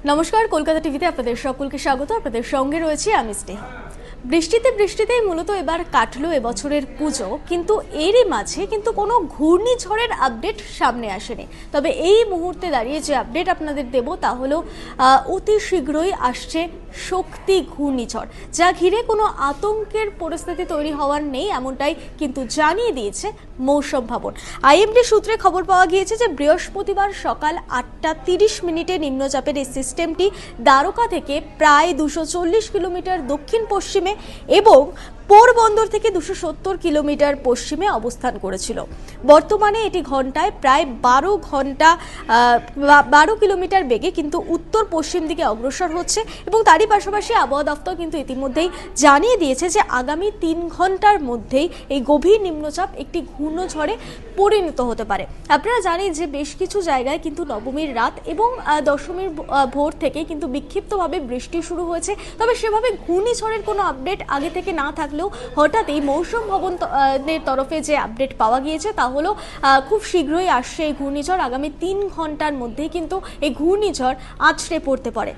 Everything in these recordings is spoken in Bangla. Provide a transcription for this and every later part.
নমস্কার, কলকাতা টিভিতে আপনাদের সকলকে স্বাগত। আপনাদের সঙ্গে রয়েছে আমি স্নেহা। বৃষ্টিতেই মূলত এবার কাটলো এবছরের পুজো, কিন্তু এরই মাঝে কিন্তু কোনো ঘূর্ণিঝড়ের আপডেট সামনে আসেনি। তবে এই মুহূর্তে দাঁড়িয়ে যে আপডেট আপনাদের দেব তা হলো অতি শীঘ্রই আসছে শক্তি ঘূর্ণিঝড়, যা ঘিরে কোনো আতঙ্কের পরিস্থিতি তৈরি হওয়ার নেই, এমনটাই কিন্তু জানিয়ে দিয়েছে মৌসুম ভবন। আইএমডি সূত্রে খবর পাওয়া গিয়েছে যে বৃহস্পতিবার সকাল 8:30 নিম্নচাপের এই সিস্টেমটি দ্বারকা থেকে প্রায় 240 কিলোমিটার দক্ষিণ পশ্চিমে এবং পোরবন্দর থেকে 270 কিলোমিটার পশ্চিমে অবস্থান করেছিল। বর্তমানে এটি ঘন্টায় প্রায় 12 কিলোমিটার বেগে কিন্তু উত্তর পশ্চিম দিকে অগ্রসর হচ্ছে এবং তারই পাশাপাশি আবহাওয়া দপ্তর কিন্তু ইতিমধ্যেই জানিয়ে দিয়েছে যে আগামী 3 ঘন্টার মধ্যেই এই গভীর নিম্নচাপ একটি ঘূর্ণিঝড়ে পরিণত হতে পারে। আপনারা জানেন যে বেশ কিছু জায়গায় কিন্তু নবমীর রাত এবং দশমীর ভোর থেকে কিন্তু বিক্ষিপ্তভাবে বৃষ্টি শুরু হয়েছে। তবে সেভাবে ঘূর্ণিঝড়ের কোনো আপডেট আগে থেকে না থাকলেও হঠাৎই মৌসুম ভবনের তরফে যে আপডেট পাওয়া গিয়েছে তা হলো খুব শীঘ্রই আসছে এই ঘূর্ণিঝড়। আগামী 3 ঘন্টার মধ্যেই কিন্তু এই ঘূর্ণিঝড় আছড়ে পড়তে পারে।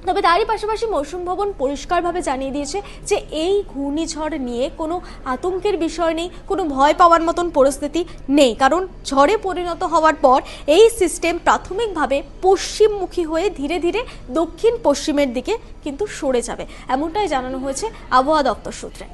তবে তারই পাশাপাশি মৌসুম ভবন পরিষ্কারভাবে জানিয়ে দিয়েছে যে এই ঘূর্ণিঝড় নিয়ে কোনো আতঙ্কের বিষয় নেই, কোনো ভয় পাওয়ার মতন পরিস্থিতি নেই, কারণ ঝড়ে পরিণত হওয়ার পর এই সিস্টেম প্রাথমিকভাবে পশ্চিমমুখী হয়ে ধীরে ধীরে দক্ষিণ পশ্চিমের দিকে কিন্তু সরে যাবে, এমনটাই জানানো হয়েছে আবহাওয়া দপ্তর সূত্রে।